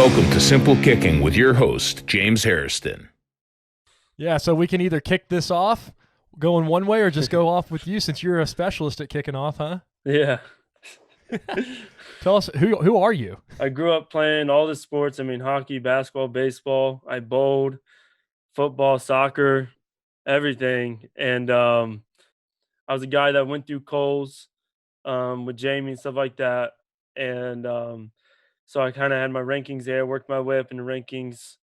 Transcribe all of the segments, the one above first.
Welcome to Simple Kicking with your host, James Harrison. Yeah, so we can either kick this off going one way or just go off with you since you're a specialist at kicking off, huh? Yeah. Tell us, who are you? I grew up playing all the sports. I mean, hockey, basketball, baseball. I bowled, football, soccer, everything. And I was a guy that went through Coles with Jamie and stuff like that. And so I kind of had my rankings there, worked my way up in the rankings.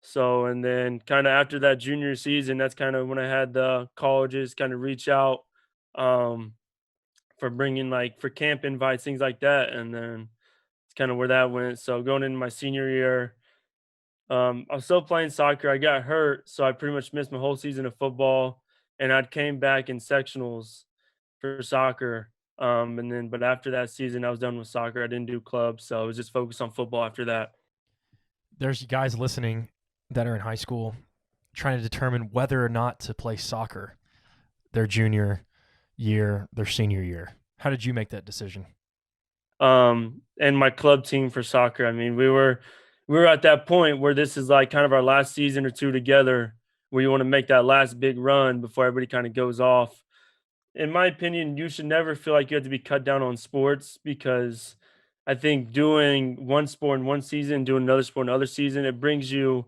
So, and then kind of after that junior season, that's kind of when I had the colleges kind of reach out um, for bringing like for camp invites, things like that. And then it's kind of where that went. So going into my senior year, I was still playing soccer. I got hurt, so I pretty much missed my whole season of football, and I came back in sectionals for soccer. And then, but after that season, I was done with soccer. I didn't do clubs, so I was just focused on football after that. There's guys listening that are in high school trying to determine whether or not to play soccer their junior year, their senior year. How did you make that decision? And my club team for soccer. I mean, we were at that point where this is like kind of our last season or two together, where you want to make that last big run before everybody kind of goes off. In my opinion, you should never feel like you have to be cut down on sports because I think doing one sport in one season, doing another sport in another season, it brings you,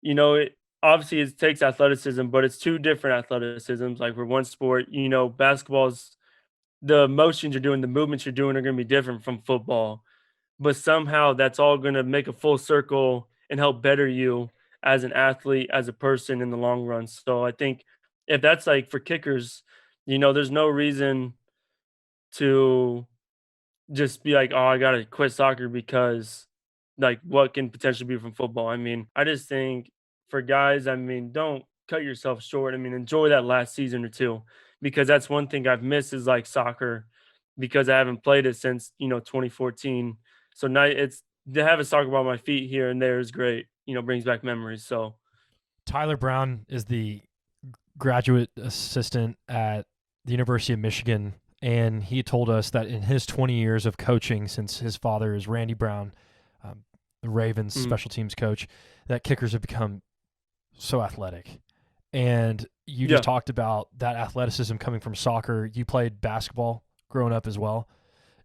it obviously it takes athleticism, but it's two different athleticisms. Like for one sport, basketball's the motions you're doing, the movements you're doing are going to be different from football, but somehow that's all going to make a full circle and help better you as an athlete, as a person in the long run. So I think if that's like for kickers, there's no reason to just be like, oh, I got to quit soccer because like what can potentially be from football. I mean, I just think for guys, I mean, don't cut yourself short. I mean, enjoy that last season or two because that's one thing I've missed is like soccer because I haven't played it since, 2014. So now it's to have a soccer ball on my feet here and there is great, brings back memories. So Tyler Brown is the graduate assistant at the University of Michigan, and he told us that in his 20 years of coaching, since his father is Randy Brown, the Ravens special teams coach, that kickers have become so athletic. And you just talked about that athleticism coming from soccer. You played basketball growing up as well.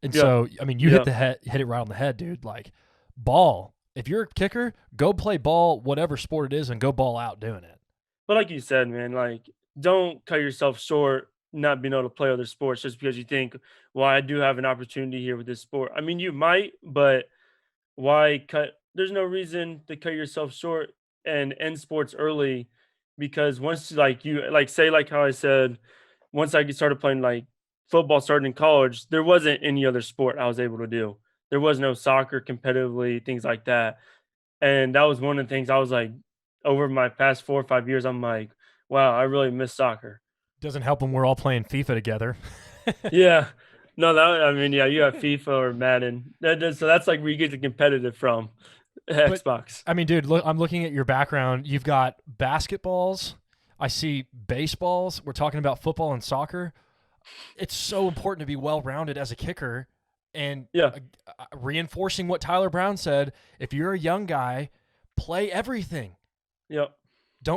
And so, I mean, you hit it right on the head, dude. Like, ball. If you're a kicker, go play ball, whatever sport it is, and go ball out doing it. But like you said, man, like don't cut yourself short not being able to play other sports just because you think, well, I do have an opportunity here with this sport. I mean, you might, but why cut? There's no reason to cut yourself short and end sports early because once like you like say like how I said, once I started playing like football starting in college, there wasn't any other sport I was able to do. There was no soccer competitively, things like that. And that was one of the things I was like, over my past 4 or 5 years, I'm like, wow, I really miss soccer. Doesn't help when we're all playing FIFA together. Yeah. No, that I mean, yeah, you have FIFA or Madden. So that's like where you get the competitive from But, Xbox. I mean, dude, look, I'm looking at your background. You've got basketballs. I see baseballs. We're talking about football and soccer. It's so important to be well-rounded as a kicker. And Yeah. reinforcing what Tyler Brown said, if you're a young guy, play everything. Yep.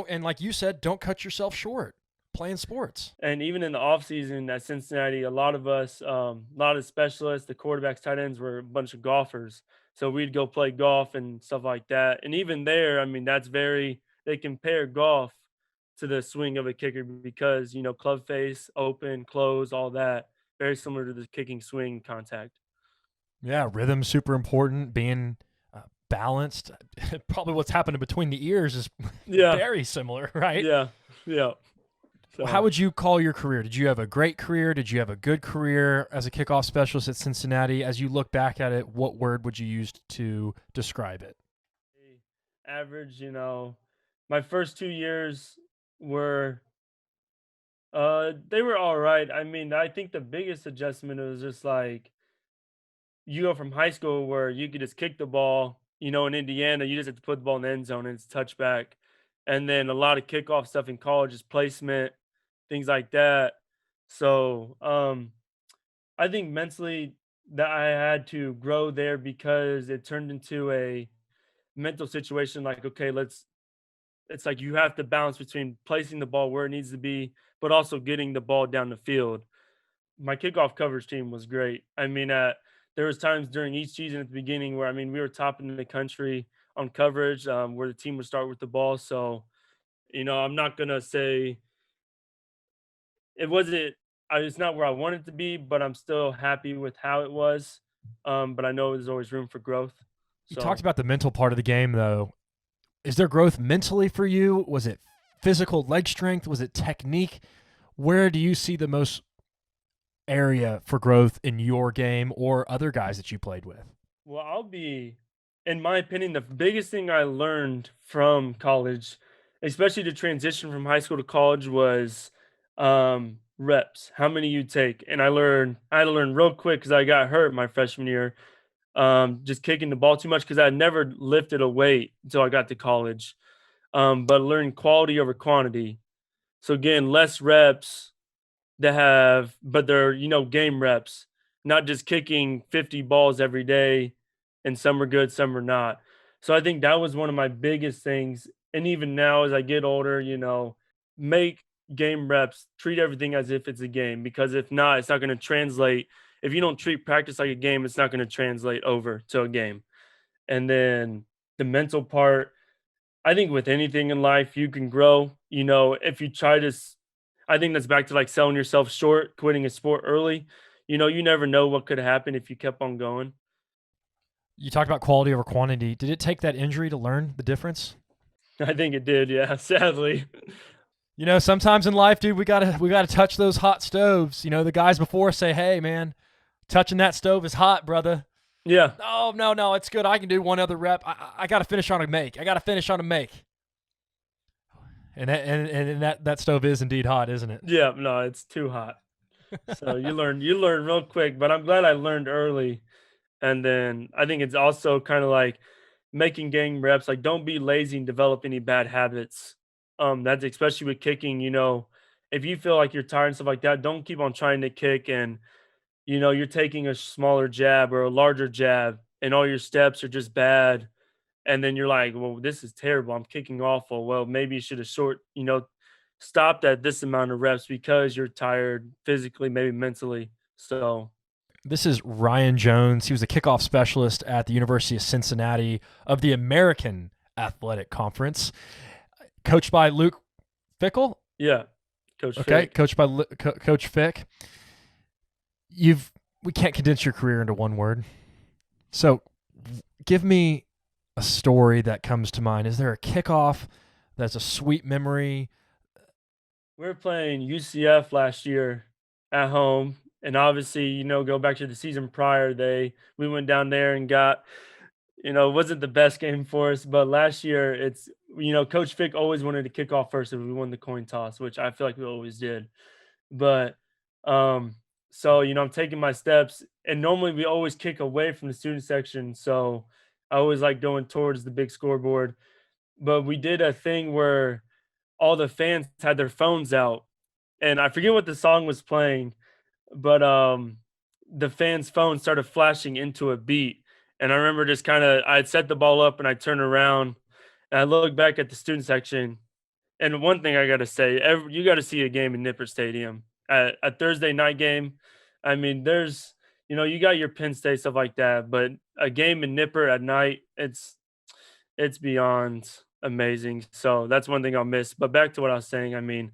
And like you said, don't cut yourself short playing sports. And even in the offseason at Cincinnati, a lot of us, a lot of specialists, the quarterbacks, tight ends were a bunch of golfers. So we'd go play golf and stuff like that. And even there, I mean, they compare golf to the swing of a kicker because, club face, open, close, all that, very similar to the kicking swing contact. Yeah, rhythm's super important. Being balanced. Probably what's happening between the ears is Yeah. very similar, right? Yeah. Yeah. So, How would you call your career? Did you have a great career? Did you have a good career as a kickoff specialist at Cincinnati? As you look back at it, what word would you use to describe it? average, my first 2 years were they were all right. I mean, I think the biggest adjustment was just like you go from high school where you could just kick the ball, in Indiana, you just have to put the ball in the end zone and it's touchback. And then a lot of kickoff stuff in college is placement, things like that. So I think mentally that I had to grow there because it turned into a mental situation. Like, okay, it's like you have to balance between placing the ball where it needs to be, but also getting the ball down the field. My kickoff coverage team was great. I mean, there was times during each season at the beginning where, I mean, we were top in the country on coverage, where the team would start with the ball. So, I'm not gonna say it wasn't. It's not where I wanted to be, but I'm still happy with how it was. But I know there's always room for growth. You talked So, about the mental part of the game, though. Is there growth mentally for you? Was it physical leg strength? Was it technique? Where do you see the most area for growth in your game or other guys that you played with? well, in my opinion, the biggest thing I learned from college, especially the transition from high school to college, was reps, how many you take. And I had to learn real quick because I got hurt my freshman year, just kicking the ball too much because I had never lifted a weight until I got to college. But learning quality over quantity. So again, less reps that have, but they're, game reps, not just kicking 50 balls every day, and some are good, some are not. So I think that was one of my biggest things. And even now, as I get older, make game reps, treat everything as if it's a game, because if not, it's not going to translate. If you don't treat practice like a game, it's not going to translate over to a game. And then the mental part, I think with anything in life, you can grow. If you try to, I think that's back to like selling yourself short, quitting a sport early. You never know what could happen if you kept on going. You talked about quality over quantity. Did it take that injury to learn the difference? I think it did, yeah, sadly. Sometimes in life, dude, we gotta touch those hot stoves. The guys before us say, "Hey, man, touching that stove is hot, brother." Yeah, Oh, no, it's good. I can do one other rep. I got to finish on a make. I got to finish on a make. And that stove is indeed hot, isn't it? yeah, no, it's too hot. So you learn real quick, but I'm glad I learned early. And then I think it's also kind of like making game reps. Like, don't be lazy and develop any bad habits. That's especially with kicking. If you feel like you're tired and stuff like that, don't keep on trying to kick, and you're taking a smaller jab or a larger jab, and all your steps are just bad. And then you're like, well, this is terrible. I'm kicking awful. Well, maybe you should have stopped at this amount of reps because you're tired physically, maybe mentally. So, This is Ryan Jones. He was a kickoff specialist at the University of Cincinnati of the American Athletic Conference, coached by Luke Fickell. yeah, Coach Okay, Fick. coached by Coach Fick. We can't condense your career into one word. So, give me a story that comes to mind. Is there a kickoff that's a sweet memory? We were playing UCF last year at home, and obviously, go back to the season prior. We went down there and got, it wasn't the best game for us, but last year Coach Fick always wanted to kick off first if we won the coin toss, which I feel like we always did. But so I'm taking my steps, and normally we always kick away from the student section, so I always like going towards the big scoreboard. But we did a thing where all the fans had their phones out, and I forget what the song was playing, but the fans' phone started flashing into a beat. And I remember just kind of I had set the ball up and I turned around and I looked back at the student section. And one thing I gotta say, you got to see a game in Nippert Stadium, a Thursday night game. I mean, there's you got your Penn State stuff like that, but a game in Nippert at night, it's beyond amazing. So that's one thing I'll miss. But back to what I was saying, I mean,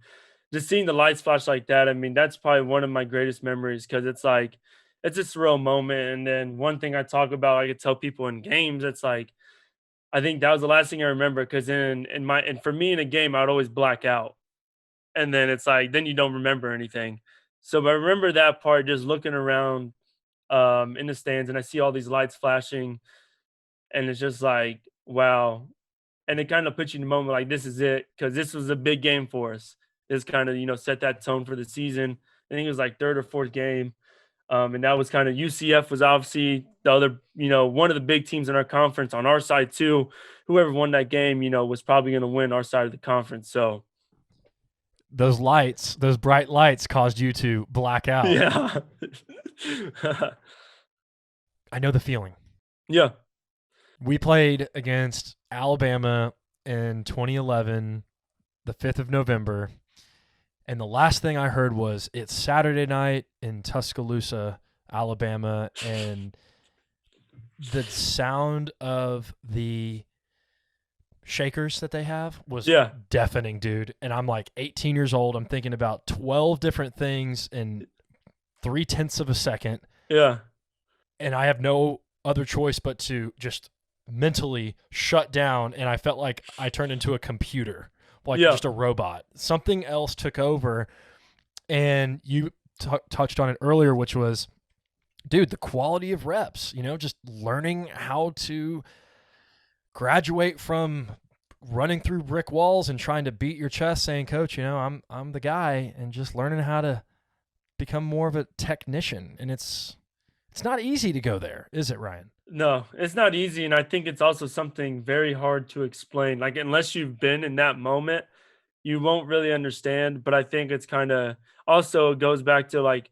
just seeing the lights flash like that, I mean, that's probably one of my greatest memories because it's like it's a surreal moment. And then one thing I talk about, I could tell people in games, it's like I think that was the last thing I remember because and for me in a game, I would always black out. And then it's like then you don't remember anything. So but I remember that part just looking around in the stands and I see all these lights flashing and it's just like, wow. And it kind of puts you in the moment like this is it because this was a big game for us. This kind of set that tone for the season. I think it was like third or fourth game, and that was kind of UCF was obviously the other one of the big teams in our conference on our side too. Whoever won that game, was probably going to win our side of the conference. So Those lights, those bright lights, caused you to black out. yeah, I know the feeling. Yeah. We played against Alabama in 2011, the 5th of November, and the last thing I heard was it's Saturday night in Tuscaloosa, Alabama, and the sound of the shakers that they have was Yeah. deafening, dude. And I'm like 18 years old. I'm thinking about 12 different things in 0.3 of a second. Yeah. And I have no other choice but to just mentally shut down. And I felt like I turned into a computer, like Yeah. just a robot. Something else took over. And you touched on it earlier, which was, dude, the quality of reps, just learning how to graduate from running through brick walls and trying to beat your chest saying, coach, I'm the guy, and just learning how to become more of a technician. And it's not easy to go there, is it, Ryan? No, it's not easy. And I think it's also something very hard to explain. Like, unless you've been in that moment, you won't really understand. But I think it's kind of also goes back to like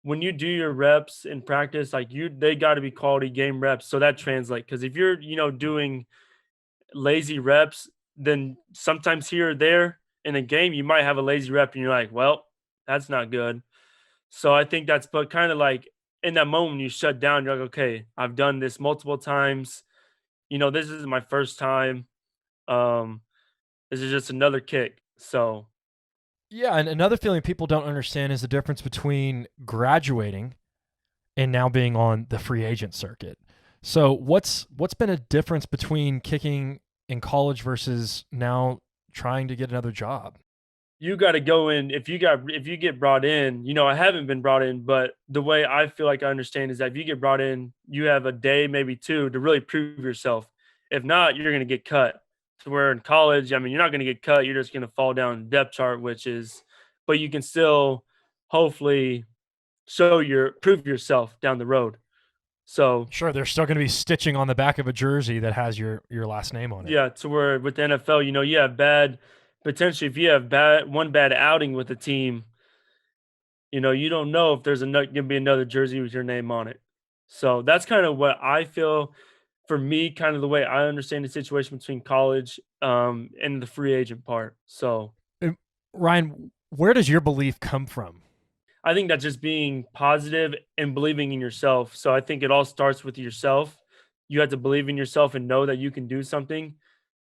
when you do your reps in practice, like they got to be quality game reps. So that translates. Because if you're, doing lazy reps, then sometimes here or there in a game, you might have a lazy rep and you're like, well, that's not good. So I think that's but kind of like in that moment you shut down, you're like, okay, I've done this multiple times. This is my first time. Um, this is just another kick. So Yeah, and another feeling people don't understand is the difference between graduating and now being on the free agent circuit. So what's been a difference between kicking in college versus now trying to get another job? you got to go in if you get brought in. I haven't been brought in, but the way I feel like I understand is that if you get brought in, you have a day, maybe two, to really prove yourself. If not, you're going to get cut. To where in college, I mean, you're not going to get cut. You're just going to fall down the depth chart, but you can still hopefully prove yourself down the road. So Sure, there's still going to be stitching on the back of a jersey that has your last name on it. yeah, to where with the NFL, you have potentially if you have one bad outing with a team, you don't know if there's going to be another jersey with your name on it. So that's kind of what I feel for me, kind of the way I understand the situation between college and the free agent part. So Ryan, where does your belief come from? I think that's just being positive and believing in yourself. So I think it all starts with yourself. You have to believe in yourself and know that you can do something.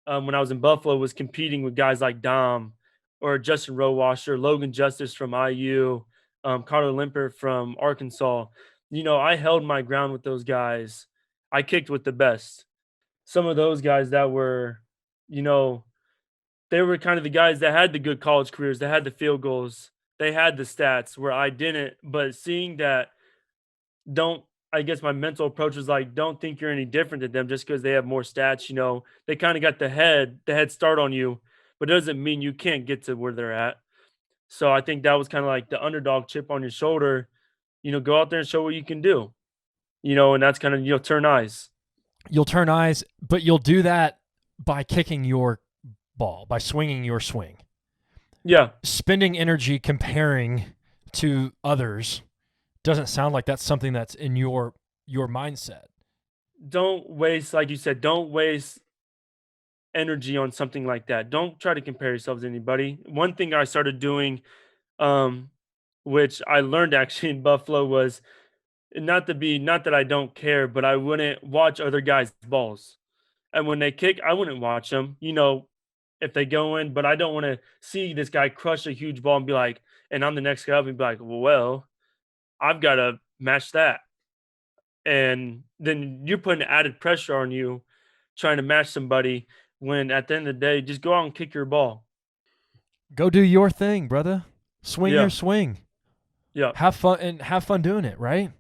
When I was in Buffalo, was competing with guys like Dom or Justin Rowasher, Logan Justice from IU, Carter Limper from Arkansas. I held my ground with those guys. I kicked with the best. Some of those guys that were, you know, they were kind of the guys that had the good college careers, that had the field goals, they had the stats where I didn't. But seeing that, don't I guess my mental approach was like, don't think you're any different than them just because they have more stats. They kind of got the head start on you, but it doesn't mean you can't get to where they're at. So I think that was kind of like the underdog chip on your shoulder. Go out there and show what you can do. And that's kind of turn eyes. You'll turn eyes, but you'll do that by kicking your ball, by swinging your swing. Yeah. Spending energy comparing to others doesn't sound like that's something that's in your mindset. Don't waste, like you said, don't waste energy on something like that. Don't try to compare yourself to anybody. One thing I started doing, um, which I learned actually in Buffalo, was not that I don't care, but I wouldn't watch other guys' balls. And when they kick, I wouldn't watch them, if they go in, but I don't want to see this guy crush a huge ball and be like, and I'm the next guy up and be like, well, I've got to match that. And then you're putting added pressure on you trying to match somebody when at the end of the day, just go out and kick your ball. Go do your thing, brother. Swing Yeah. your swing. Yeah. Have fun doing it, right?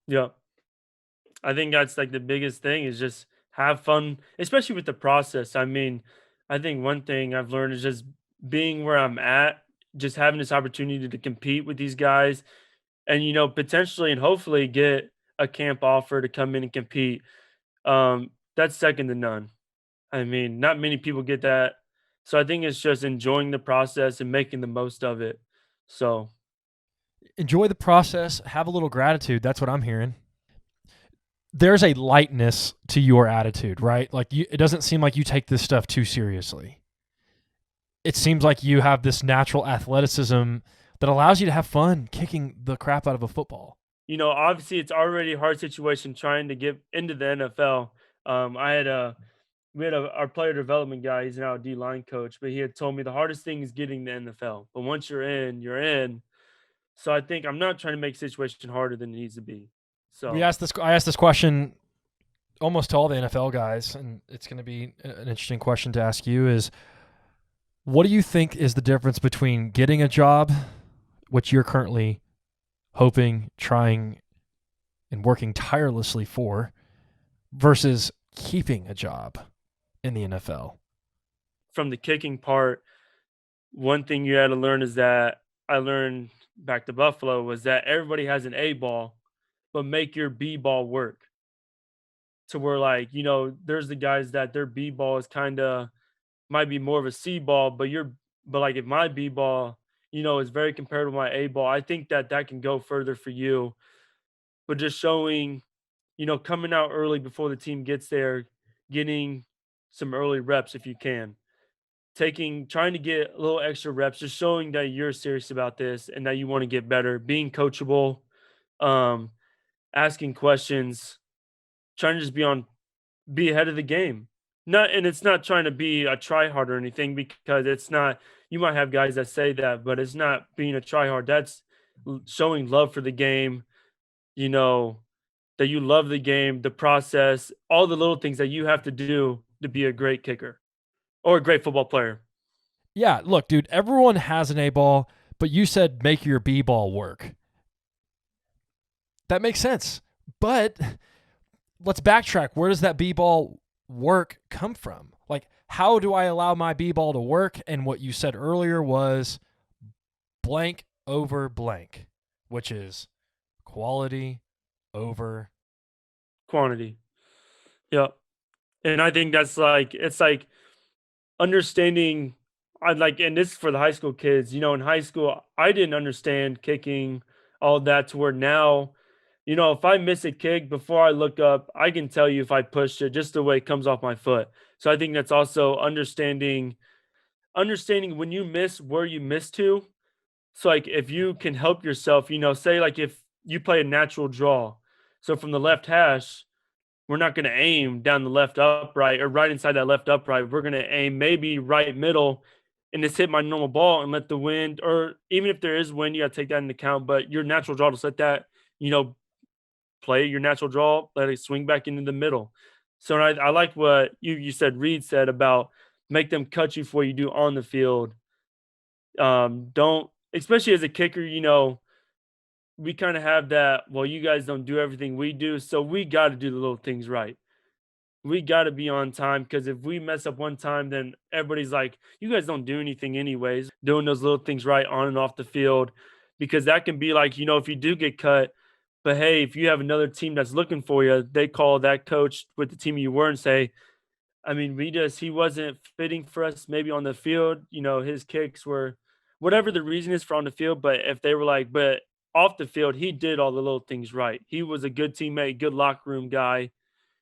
Yeah. I think that's like the biggest thing is just have fun, especially with the process. I mean, I think one thing I've learned is just being where I'm at, just having this opportunity to compete with these guys and, potentially and hopefully get a camp offer to come in and compete. That's second to none. I mean, not many people get that. So I think it's just enjoying the process and making the most of it. So, Enjoy the process. Have a little gratitude. That's what I'm hearing. there's a lightness to your attitude, right? Like it doesn't seem like you take this stuff too seriously. It seems like you have this natural athleticism that allows you to have fun kicking the crap out of a football. Obviously it's already a hard situation trying to get into the NFL. We had our player development guy. He's now a D line coach, but he had told me the hardest thing is getting the NFL. But once you're in, you're in. So I think I'm not trying to make the situation harder than it needs to be. I So asked this question almost to all the NFL guys, and it's going to be an interesting question to ask you is, what do you think is the difference between getting a job, which you're currently hoping, trying, and working tirelessly for, versus keeping a job in the NFL? from the kicking part, one thing you had to learn is that I learned back to Buffalo was that everybody has an A ball, but make your B ball work. To where there's the guys that their B ball is kind of might be more of a C ball, but like if my B ball, is very comparable to my A ball, I think that can go further for you. But just showing, coming out early before the team gets there, getting some early reps if you can. Trying to get a little extra reps, just showing that you're serious about this and that you want to get better, being coachable, um, asking questions, trying to just be ahead of the game. And it's not trying to be a try hard or anything, because it's not. You might have guys that say that, but it's not being a try hard. That's showing love for the game. You know that you love the game, the process, all the little things that you have to do to be a great kicker or a great football player. Yeah, look, dude, everyone has an A ball, but you said make your B ball work. That makes sense. But let's backtrack. Where does that B ball work come from? Like, how do I allow my B ball to work? And what you said earlier was blank over blank, which is quality over Quantity. Yep. And I think it's like understanding. And this is for the high school kids. In high school, I didn't understand kicking, all that, to where now, if I miss a kick before I look up, I can tell you if I pushed it just the way it comes off my foot. So I think that's also understanding when you miss where you miss to. So like if you can help yourself, say like if you play a natural draw. So from the left hash, we're not going to aim down the left upright or right inside that left upright. We're going to aim maybe right middle and just hit my normal ball and let the wind, or even if there is wind, you got to take that into account. But your natural draw, just let that, you know, play your natural draw, let it swing back into the middle. So I like what you said, Reid said about make them cut you for what you do on the field. Don't, especially as a kicker, we kind of have that, well, you guys don't do everything we do. So we got to do the little things right. We got to be on time, because if we mess up one time, then everybody's like, you guys don't do anything anyways. Doing those little things right on and off the field, because that can be like, if you do get cut, but hey, if you have another team that's looking for you, they call that coach with the team you were and say, I mean, he wasn't fitting for us maybe on the field. His kicks were whatever the reason is for on the field. But if they were like, but off the field, he did all the little things right. He was a good teammate, good locker room guy.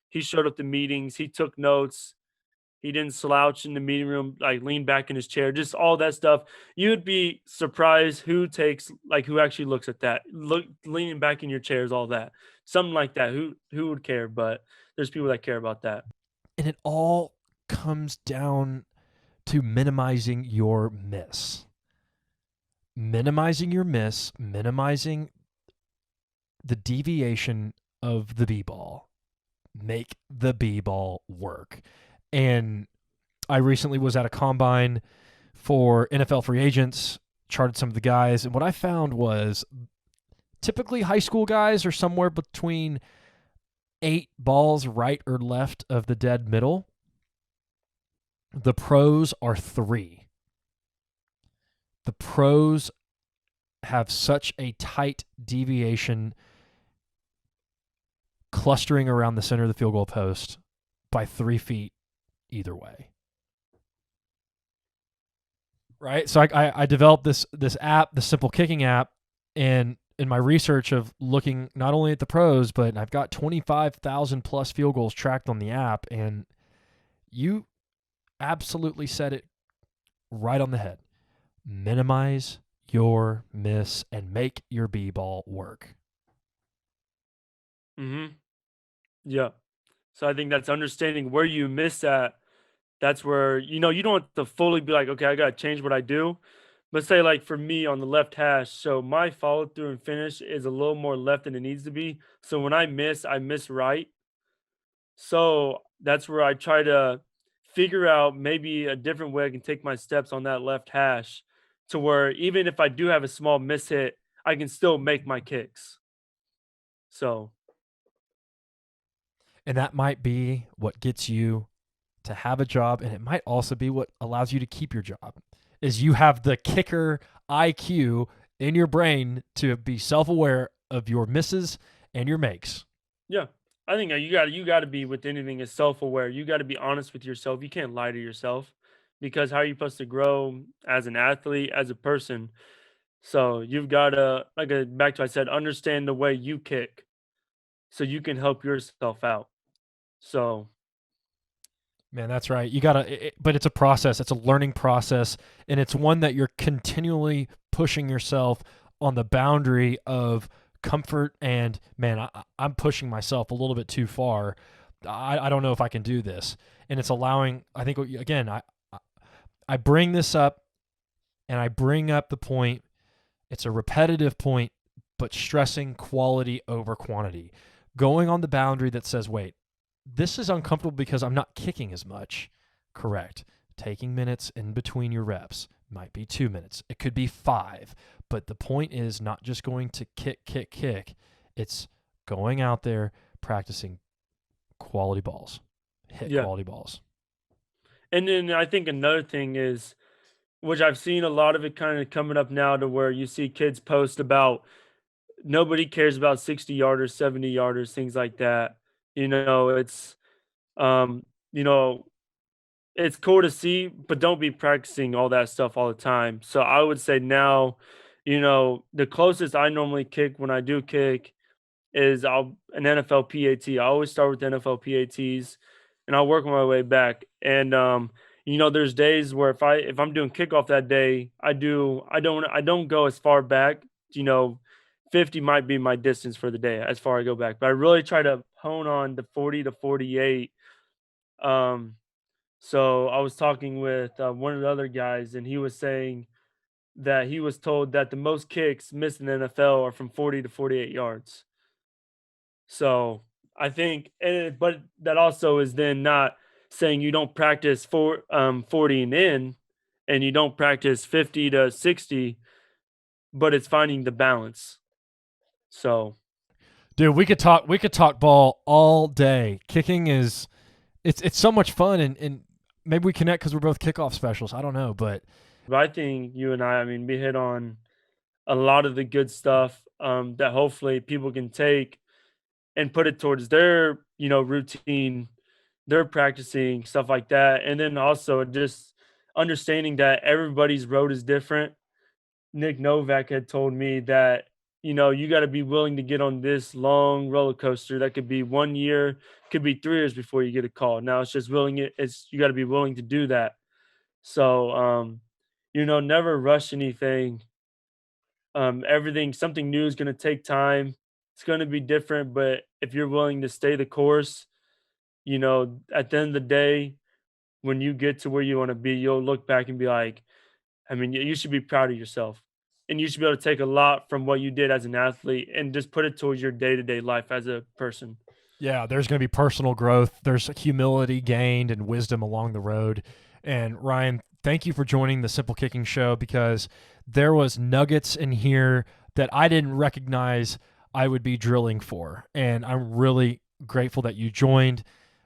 He showed up to meetings. He took notes. He didn't slouch in the meeting room, like lean back in his chair, just all that stuff. You would be surprised who actually looks at that. Look, leaning back in your chairs, all that. Something like that. Who would care? But there's people that care about that. and it all comes down to minimizing your miss. Minimizing your miss, minimizing the deviation of the B-ball. Make the B-ball work. And I recently was at a combine for NFL free agents, charted some of the guys, and what I found was typically high school guys are somewhere between 8 balls right or left of the dead middle. The pros are 3. The pros have such a tight deviation clustering around the center of the field goal post by 3 feet either way. Right? So I developed this app, the simple kicking app, and in my research of looking not only at the pros, but I've got 25,000 plus field goals tracked on the app, and you absolutely said it right on the head. Minimize your miss and make your B-ball work. Mm-hmm. Yeah. So I think that's understanding where you miss at. That's where, you don't have to fully be like, okay, I got to change what I do. But say, like, for me on the left hash, so my follow through and finish is a little more left than it needs to be. So when I miss right. So that's where I try to figure out maybe a different way I can take my steps on that left hash to where even if I do have a small miss hit, I can still make my kicks. So, And that might be what gets you to have a job, and it might also be what allows you to keep your job, is you have the kicker IQ in your brain to be self-aware of your misses and your makes. yeah. I think you got to be with anything is self-aware. You got to be honest with yourself. You can't lie to yourself because how are you supposed to grow as an athlete, as a person? So you've got to, back to I said, understand the way you kick so you can help yourself out. So, Man, that's right. You got to, but it's a process. It's a learning process, and it's one that you're continually pushing yourself on the boundary of comfort. And man, I'm pushing myself a little bit too far. I don't know if I can do this. And it's allowing, I think, again, I bring this up and I bring up the point. It's a repetitive point, but stressing quality over quantity. Going on the boundary that says, wait, this is uncomfortable because I'm not kicking as much. Correct. Taking minutes in between your reps might be 2 minutes. It could be 5. But the point is not just going to kick. It's going out there, practicing quality balls, hit yeah. quality balls. And then I think another thing is, which I've seen a lot of it kind of coming up now to where you see kids post about nobody cares about 60 yarders, 70 yarders, things like that. It's, um, you know, it's cool to see, but don't be practicing all that stuff all the time. So I would say now, the closest I normally kick when I do kick is an NFL PAT. I always start with NFL PATs, and I'll work my way back. And there's days where if I'm doing kickoff that day, I don't go as far back. 50 might be my distance for the day as far as I go back, but I really try to hone on the 40 to 48. So I was talking with one of the other guys, and he was saying that he was told that the most kicks missed in the NFL are from 40 to 48 yards. So I think, but that also is then not saying you don't practice 40 and in, and you don't practice 50 to 60, but it's finding the balance. So, Dude, we could talk ball all day. Kicking is it's so much fun, and maybe we connect because we're both kickoff specialists. I don't know, but I think you and I mean, we hit on a lot of the good stuff that hopefully people can take and put it towards their, routine, their practicing, stuff like that. And then also just understanding that everybody's road is different. Nick Novak had told me that, you got to be willing to get on this long roller coaster. That could be 1 year, could be 3 years before you get a call. Now it's just you got to be willing to do that. So, never rush anything. Something new is going to take time. It's going to be different, but if you're willing to stay the course, at the end of the day, when you get to where you want to be, you'll look back and be like, I mean, you should be proud of yourself. And you should be able to take a lot from what you did as an athlete and just put it towards your day-to-day life as a person. yeah, there's going to be personal growth. There's humility gained and wisdom along the road. And Ryan, thank you for joining the Simple Kicking Show, because there was nuggets in here that I didn't recognize I would be drilling for. And I'm really grateful that you joined.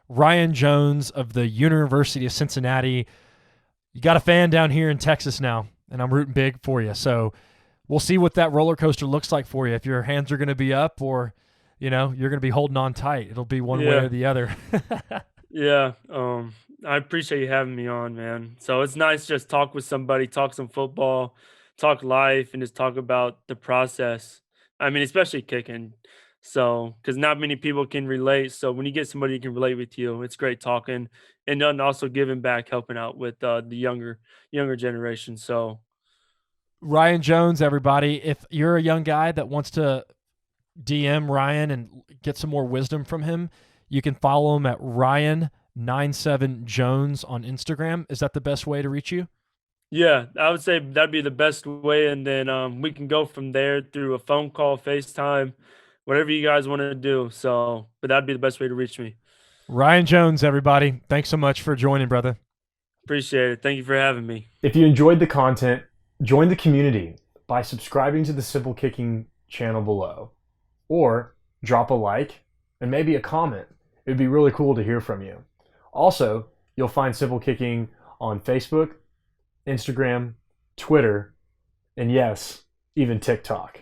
Ryan Jones of the University of Cincinnati. You got a fan down here in Texas now, and I'm rooting big for you. So we'll see what that roller coaster looks like for you, if your hands are going to be up or, you're going to be holding on tight. It'll be one way or the other. Yeah. I appreciate you having me on, man. So it's nice to just talk with somebody, talk some football, talk life, and just talk about the process. I mean, especially kicking. So, because not many people can relate. So when you get somebody who can relate with you, it's great talking, and then also giving back, helping out with the younger generation. So Ryan Jones, everybody. If you're a young guy that wants to DM Ryan and get some more wisdom from him, you can follow him at Ryan97Jones on Instagram. Is that the best way to reach you? yeah, I would say that'd be the best way, and then we can go from there through a phone call, FaceTime, whatever you guys want to do. So, but that'd be the best way to reach me. Ryan Jones, everybody. Thanks so much for joining, brother. Appreciate it. Thank you for having me. If you enjoyed the content, join the community by subscribing to the Simple Kicking channel below, or drop a like and maybe a comment. It would be really cool to hear from you. Also, you'll find Simple Kicking on Facebook, Instagram, Twitter, and yes, even TikTok.